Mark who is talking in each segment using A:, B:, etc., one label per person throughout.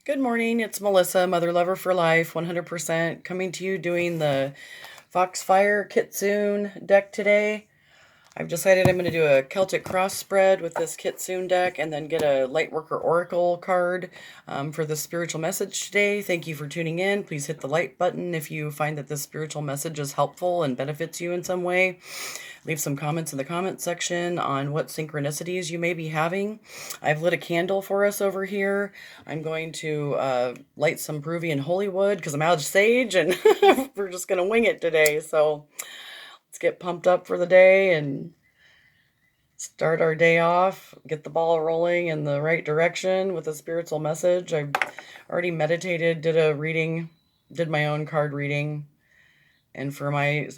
A: Good morning, it's Melissa, Mother Lover for Life, 100%, coming to you doing the Foxfire Kitsune deck today. I've decided I'm going to do a Celtic cross spread with this Kitsune deck and then get a Lightworker Oracle card for the spiritual message today. Thank you for tuning in. Please hit the like button if you find that this spiritual message is helpful and benefits you in some way. Leave some comments in the comment section on what synchronicities you may be having. I've lit a candle for us over here. I'm going to light some Peruvian holy wood because I'm out of sage and we're just going to wing it today. So let's get pumped up for the day and start our day off, get the ball rolling in the right direction with a spiritual message. I've already meditated, did a reading, did my own card reading. And for my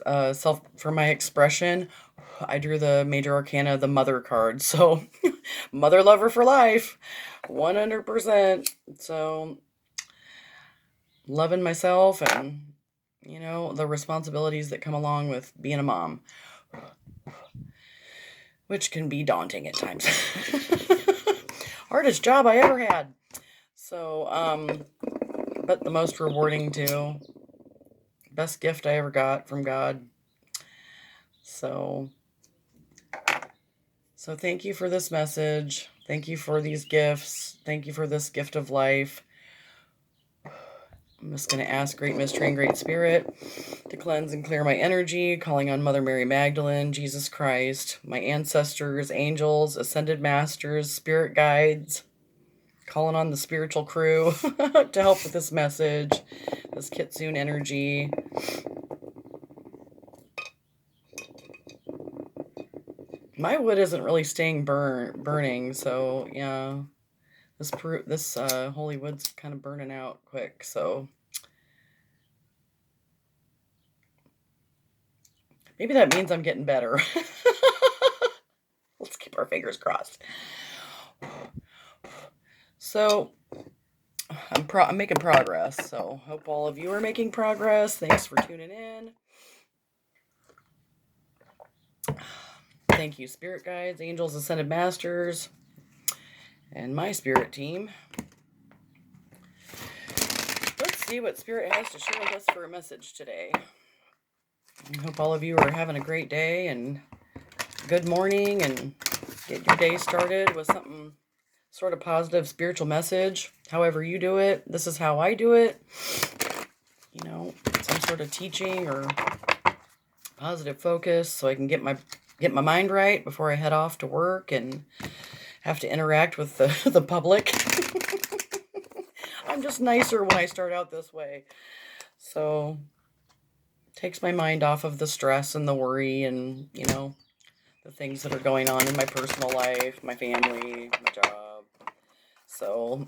A: for my expression, I drew the Major Arcana, the Mother card. So, Mother Lover for Life, 100%. So, loving myself and, the responsibilities that come along with being a mom, which can be daunting at times. Hardest job I ever had. So, but the most rewarding too. Best gift I ever got from God. So thank you for this message. Thank you for these gifts. Thank you for this gift of life. I'm just going to ask Great Mystery and Great Spirit to cleanse and clear my energy, calling on Mother Mary Magdalene, Jesus Christ, my ancestors, angels, ascended masters, spirit guides, calling on the spiritual crew to help with this message, this Kitsune energy. My wood isn't really staying burning, so yeah, this holy wood's kind of burning out quick. So maybe that means I'm getting better. Let's keep our fingers crossed. So I'm making progress. So hope all of you are making progress. Thanks for tuning in. Thank you, spirit guides, angels, ascended masters, and my spirit team. Let's see what spirit has to share with us for a message today. I hope all of you are having a great day and good morning and get your day started with something sort of positive spiritual message. However you do it, this is how I do it. Some sort of teaching or positive focus so I can get my mind right before I head off to work and have to interact with the public. I'm just nicer when I start out this way. So it takes my mind off of the stress and the worry and, the things that are going on in my personal life, my family, my job. So,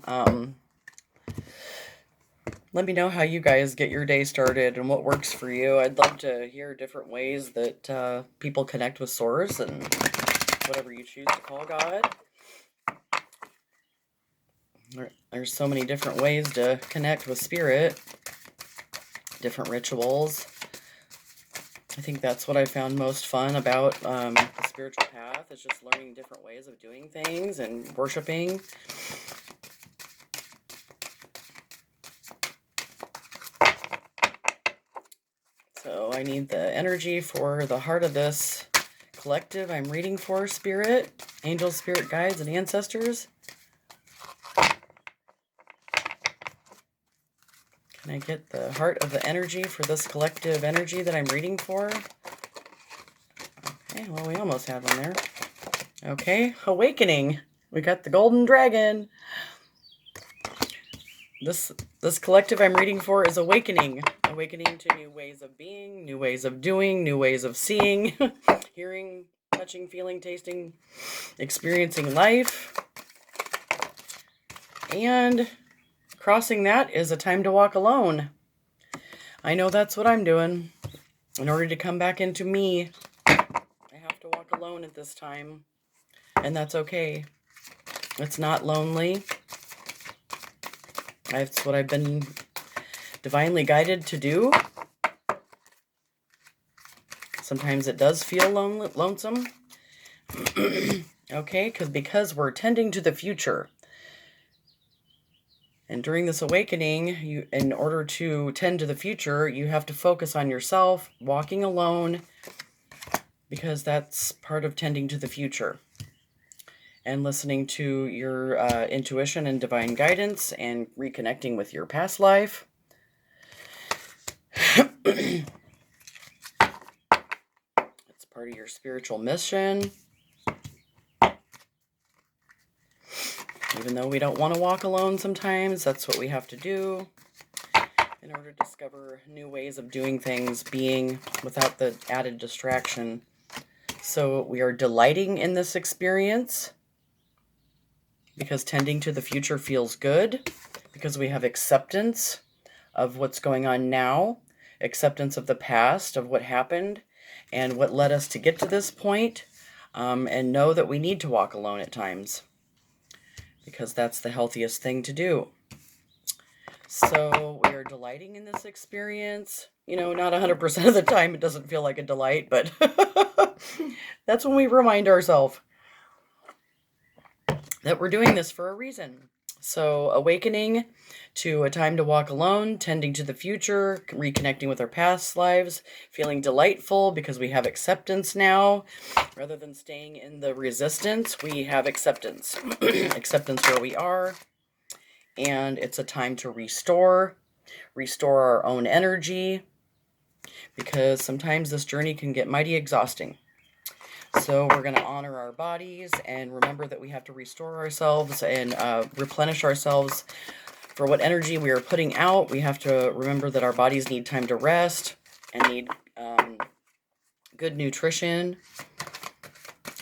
A: let me know how you guys get your day started and what works for you. I'd love to hear different ways that people connect with Source and whatever you choose to call God. There's so many different ways to connect with Spirit, different rituals. I think that's what I found most fun about the spiritual path is just learning different ways of doing things and worshiping. So I need the energy for the heart of this collective I'm reading for, Spirit, angels, spirit guides, and ancestors. Can I get the heart of the energy for this collective energy that I'm reading for? Okay, well, we almost had one there. Okay, awakening. We got the golden dragon. This collective I'm reading for is awakening. Awakening to new ways of being, new ways of doing, new ways of seeing, hearing, touching, feeling, tasting, experiencing life. And crossing that is a time to walk alone. I know that's what I'm doing. In order to come back into me, I have to walk alone at this time. And that's okay. It's not lonely. That's what I've been divinely guided to do. Sometimes it does feel lonesome. Okay, because we're tending to the future. And during this awakening, in order to tend to the future, you have to focus on yourself, walking alone, because that's part of tending to the future. And listening to your intuition and divine guidance and reconnecting with your past life. It's part of your spiritual mission. Even though we don't want to walk alone sometimes, that's what we have to do in order to discover new ways of doing things, being without the added distraction. So we are delighting in this experience because tending to the future feels good, because we have acceptance of what's going on now, acceptance of the past, of what happened, and what led us to get to this point, and know that we need to walk alone at times, because that's the healthiest thing to do. So we are delighting in this experience. Not 100% of the time it doesn't feel like a delight, but that's when we remind ourselves that we're doing this for a reason. So awakening to a time to walk alone, tending to the future, reconnecting with our past lives, feeling delightful because we have acceptance now. Rather than staying in the resistance, we have acceptance. Acceptance where we are. And it's a time to restore our own energy, because sometimes this journey can get mighty exhausting. So we're going to honor our bodies and remember that we have to restore ourselves and replenish ourselves for what energy we are putting out. We have to remember that our bodies need time to rest and need good nutrition.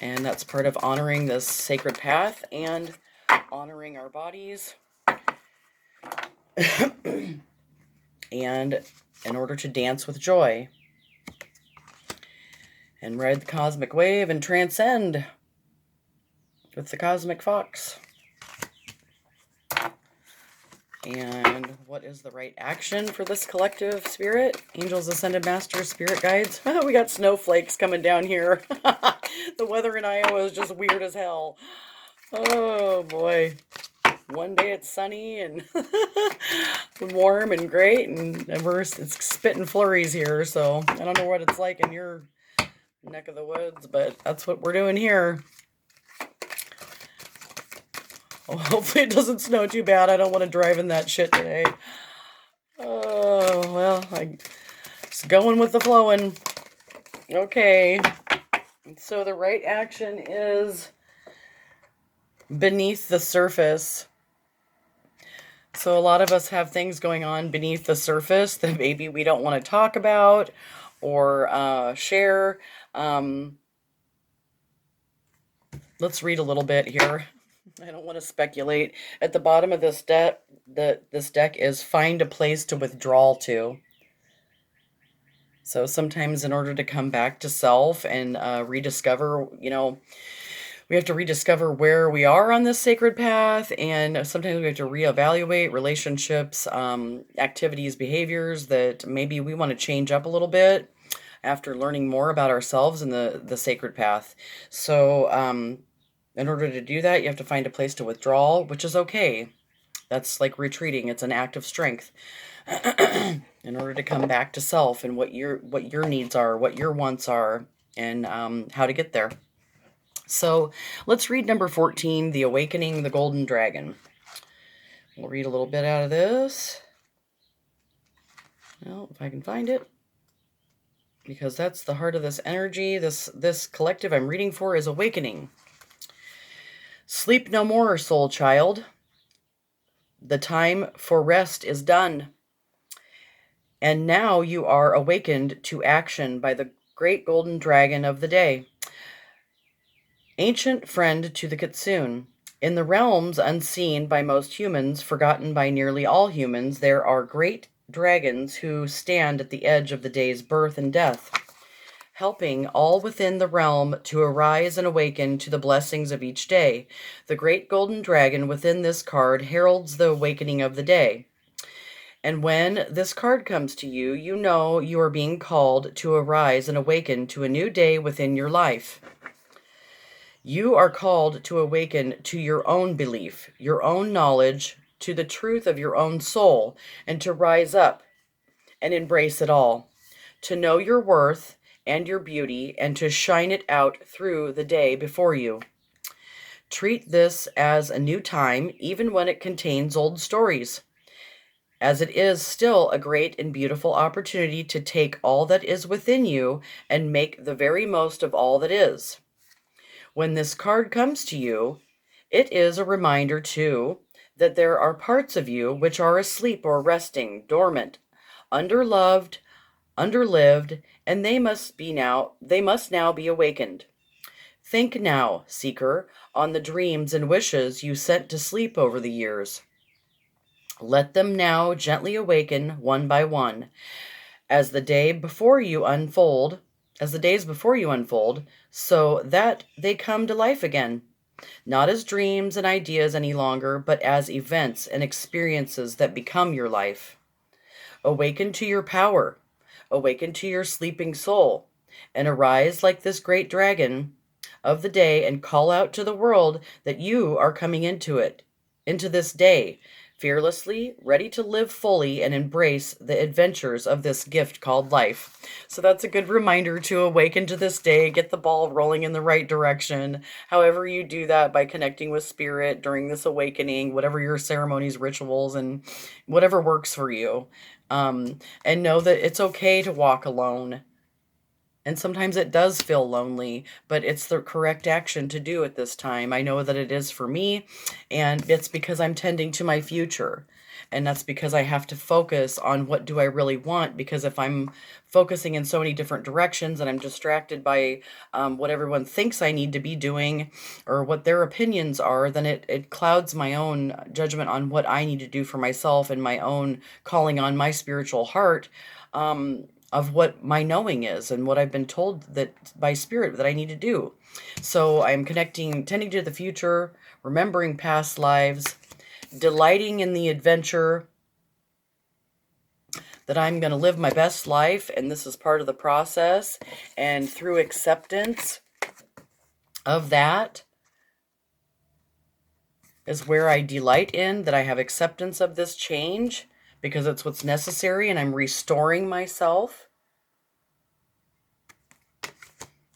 A: And that's part of honoring this sacred path and honoring our bodies. And in order to dance with joy and ride the cosmic wave and transcend with the cosmic fox. And what is the right action for this collective spirit? Angels, Ascended Masters, Spirit Guides. We got snowflakes coming down here. The weather in Iowa is just weird as hell. Oh boy. One day it's sunny and warm and great, and it's spitting flurries here, so I don't know what it's like in your neck of the woods, but that's what we're doing here. Oh, hopefully it doesn't snow too bad. I don't want to drive in that shit today. Oh, well, I'm just going with the flowing. Okay. So the right action is beneath the surface. So a lot of us have things going on beneath the surface that maybe we don't want to talk about or share. Let's read a little bit here. I don't want to speculate. At the bottom of this deck, this deck is find a place to withdraw to. So sometimes in order to come back to self and rediscover, we have to rediscover where we are on this sacred path, and sometimes we have to reevaluate relationships, activities, behaviors that maybe we want to change up a little bit after learning more about ourselves and the sacred path. So in order to do that, you have to find a place to withdraw, which is okay. That's like retreating. It's an act of strength in order to come back to self and what your needs are, what your wants are, and how to get there. So let's read number 14, The Awakening, the Golden Dragon. We'll read a little bit out of this. Well, if I can find it. Because that's the heart of this energy. This collective I'm reading for is awakening. Sleep no more, soul child. The time for rest is done. And now you are awakened to action by the great golden dragon of the day. Ancient friend to the kitsune. In the realms unseen by most humans, forgotten by nearly all humans, there are great dragons who stand at the edge of the day's birth and death, helping all within the realm to arise and awaken to the blessings of each day. The great golden dragon within this card heralds the awakening of the day. And when this card comes to you, you know you are being called to arise and awaken to a new day within your life. You are called to awaken to your own belief, your own knowledge, to the truth of your own soul and to rise up and embrace it all, to know your worth and your beauty and to shine it out through the day before you. Treat this as a new time, even when it contains old stories, as it is still a great and beautiful opportunity to take all that is within you and make the very most of all that is. When this card comes to you, it is a reminder, too, that there are parts of you which are asleep or resting, dormant, underloved, underlived, and they must now be awakened. Think now, seeker, on the dreams and wishes you sent to sleep over the years. Let them now gently awaken one by one, as the days before you unfold, so that they come to life again, not as dreams and ideas any longer, but as events and experiences that become your life. Awaken to your power, awaken to your sleeping soul, and arise like this great dragon of the day and call out to the world that you are coming into this day, fearlessly, ready to live fully and embrace the adventures of this gift called life. So that's a good reminder to awaken to this day, get the ball rolling in the right direction. However you do that, by connecting with spirit during this awakening, whatever your ceremonies, rituals, and whatever works for you. And know that it's okay to walk alone. And sometimes it does feel lonely, but it's the correct action to do at this time. I know that it is for me, and it's because I'm tending to my future. And that's because I have to focus on what do I really want, because if I'm focusing in so many different directions and I'm distracted by what everyone thinks I need to be doing or what their opinions are, then it clouds my own judgment on what I need to do for myself and my own calling on my spiritual heart. Of what my knowing is and what I've been told that by spirit that I need to do. So I'm tending to the future, remembering past lives, delighting in the adventure, that I'm going to live my best life, and this is part of the process. And through acceptance of that is where I delight in, that I have acceptance of this change because it's what's necessary and I'm restoring myself.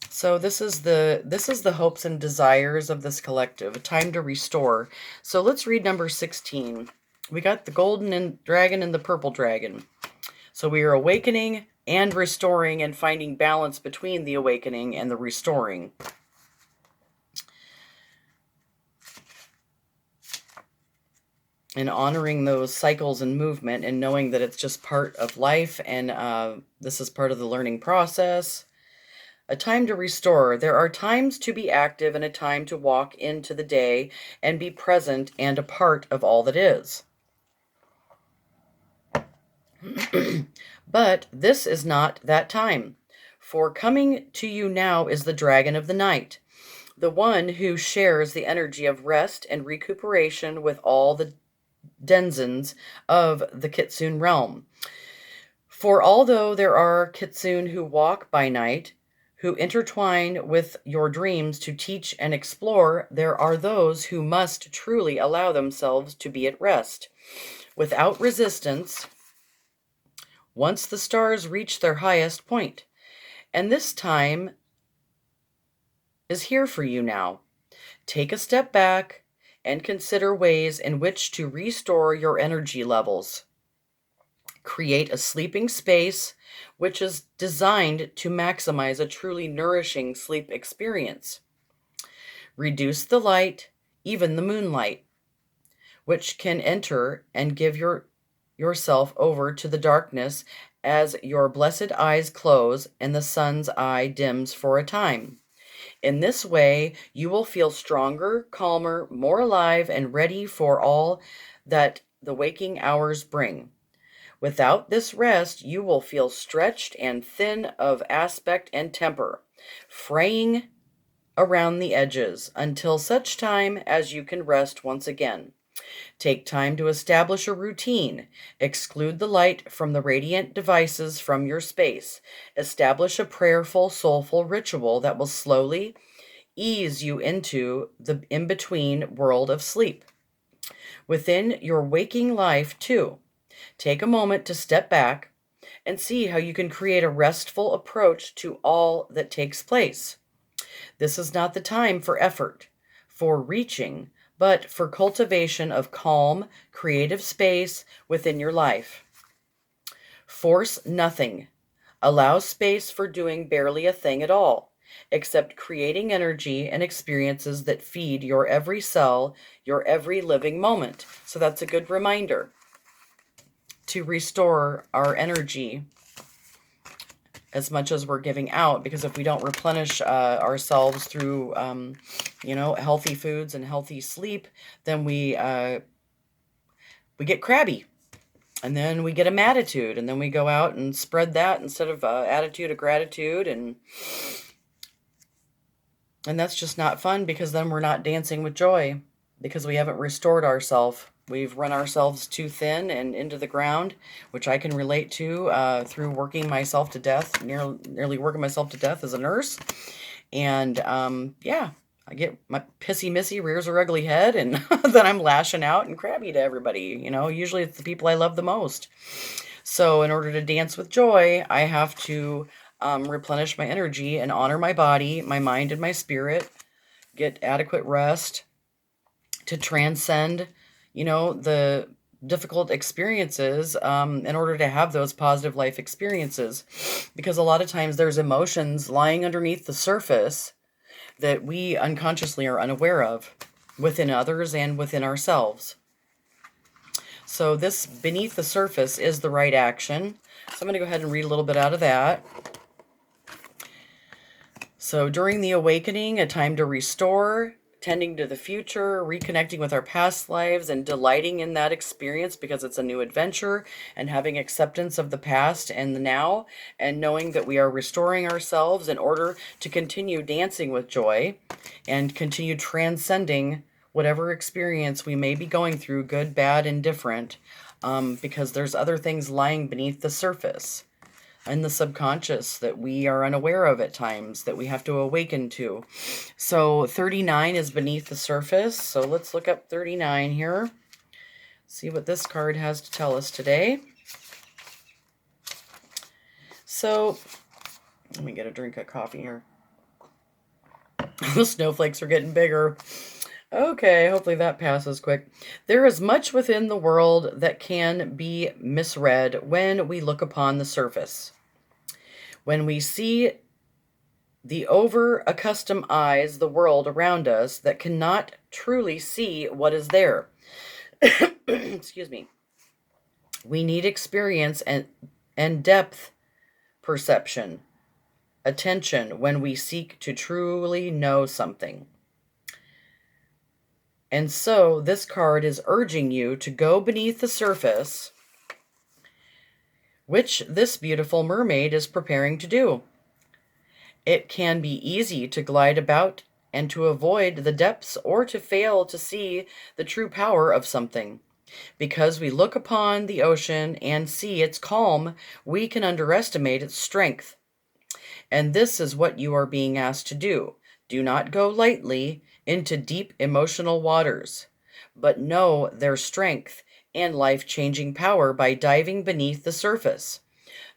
A: So this is the hopes and desires of this collective, a time to restore. So let's read number 16. We got the golden dragon and the purple dragon. So we are awakening and restoring and finding balance between the awakening and the restoring. And honoring those cycles and movement and knowing that it's just part of life and this is part of the learning process. A time to restore. There are times to be active and a time to walk into the day and be present and a part of all that is. But this is not that time. For coming to you now is the dragon of the night, the one who shares the energy of rest and recuperation with all the denizens of the Kitsune realm. For although there are Kitsune who walk by night, who intertwine with your dreams to teach and explore, there are those who must truly allow themselves to be at rest, without resistance, once the stars reach their highest point. And this time is here for you now. Take a step back and consider ways in which to restore your energy levels. Create a sleeping space which is designed to maximize a truly nourishing sleep experience. Reduce the light, even the moonlight, which can enter and give yourself over to the darkness as your blessed eyes close and the sun's eye dims for a time. In this way, you will feel stronger, calmer, more alive, and ready for all that the waking hours bring. Without this rest, you will feel stretched and thin of aspect and temper, fraying around the edges until such time as you can rest once again. Take time to establish a routine. Exclude the light from the radiant devices from your space. Establish a prayerful, soulful ritual that will slowly ease you into the in-between world of sleep. Within your waking life, too, take a moment to step back and see how you can create a restful approach to all that takes place. This is not the time for effort, for reaching, but for cultivation of calm, creative space within your life. Force nothing. Allow space for doing barely a thing at all, except creating energy and experiences that feed your every cell, your every living moment. So that's a good reminder to restore our energy as much as we're giving out, because if we don't replenish ourselves through healthy foods and healthy sleep, then we get crabby, and then we get a attitude, and then we go out and spread that instead of attitude of gratitude, and that's just not fun, because then we're not dancing with joy, because we haven't restored ourselves. We've run ourselves too thin and into the ground, which I can relate to through working myself to death, nearly working myself to death as a nurse. And yeah, I get my pissy missy rears her ugly head, and then I'm lashing out and crabby to everybody. Usually it's the people I love the most. So in order to dance with joy, I have to replenish my energy and honor my body, my mind, and my spirit, get adequate rest to transcend the difficult experiences in order to have those positive life experiences. Because a lot of times there's emotions lying underneath the surface that we unconsciously are unaware of within others and within ourselves. So this beneath the surface is the right action. So I'm going to go ahead and read a little bit out of that. So during the awakening, a time to restore, tending to the future, reconnecting with our past lives, and delighting in that experience because it's a new adventure, and having acceptance of the past and the now, and knowing that we are restoring ourselves in order to continue dancing with joy and continue transcending whatever experience we may be going through, good, bad, and different, because there's other things lying beneath the surface and the subconscious that we are unaware of at times, that we have to awaken to. So 39 is beneath the surface. So let's look up 39 here. See what this card has to tell us today. So let me get a drink of coffee here. The snowflakes are getting bigger. Okay, hopefully that passes quick. There is much within the world that can be misread when we look upon the surface. When we see the over-accustomed eyes, the world around us that cannot truly see what is there. Excuse me. We need experience and depth perception, attention when we seek to truly know something. And so this card is urging you to go beneath the surface, which this beautiful mermaid is preparing to do. It can be easy to glide about and to avoid the depths, or to fail to see the true power of something. Because we look upon the ocean and see its calm, we can underestimate its strength. And this is what you are being asked to do. Do not go lightly into deep emotional waters, but know their strength and life-changing power by diving beneath the surface.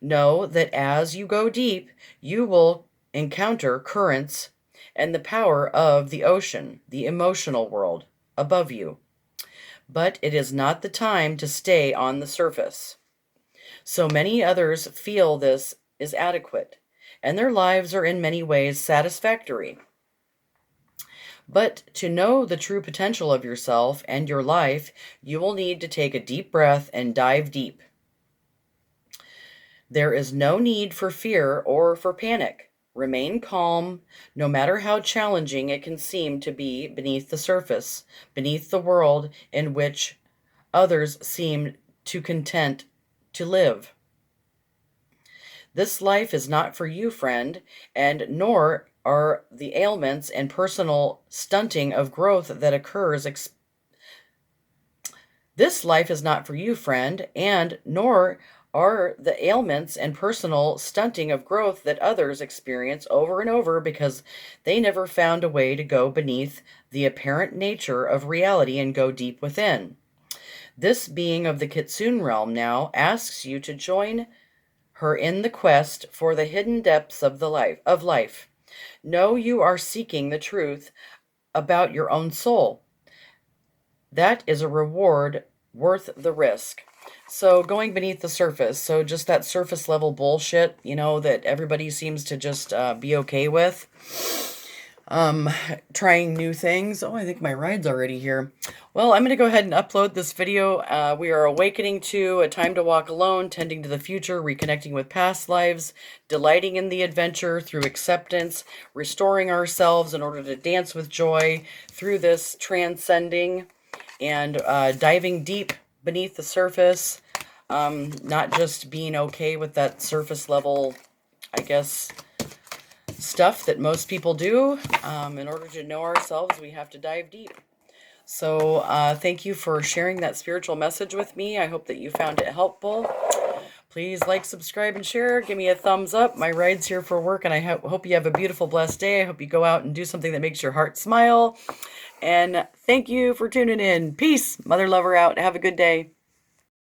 A: Know that as you go deep, you will encounter currents and the power of the ocean, the emotional world, above you. But it is not the time to stay on the surface. So many others feel this is adequate, and their lives are in many ways satisfactory. But to know the true potential of yourself and your life, you will need to take a deep breath and dive deep. There is no need for fear or for panic. Remain calm, no matter how challenging it can seem to be beneath the surface, beneath the world in which others seem to content to live. This life is not for you, friend, and nor are the ailments and personal stunting of growth that occurs. This life is not for you, friend, and nor are the ailments and personal stunting of growth that others experience over and over because they never found a way to go beneath the apparent nature of reality and go deep within. This being of the Kitsune realm now asks you to join her in the quest for the hidden depths of life. Know you are seeking the truth about your own soul. That is a reward worth the risk. So going beneath the surface, so just that surface level bullshit, that everybody seems to just be okay with. Trying new things. Oh, I think my ride's already here. Well, I'm going to go ahead and upload this video. We are awakening to a time to walk alone, tending to the future, reconnecting with past lives, delighting in the adventure through acceptance, restoring ourselves in order to dance with joy through this transcending and diving deep beneath the surface. Not just being okay with that surface level, I guess, stuff that most people do. In order to know ourselves, we have to dive deep. So thank you for sharing that spiritual message with me. I hope that you found it helpful. Please like, subscribe, and share. Give me a thumbs up. My ride's here for work, and I hope you have a beautiful, blessed day. I hope you go out and do something that makes your heart smile. And thank you for tuning in. Peace. Mother Lover out. Have a good day.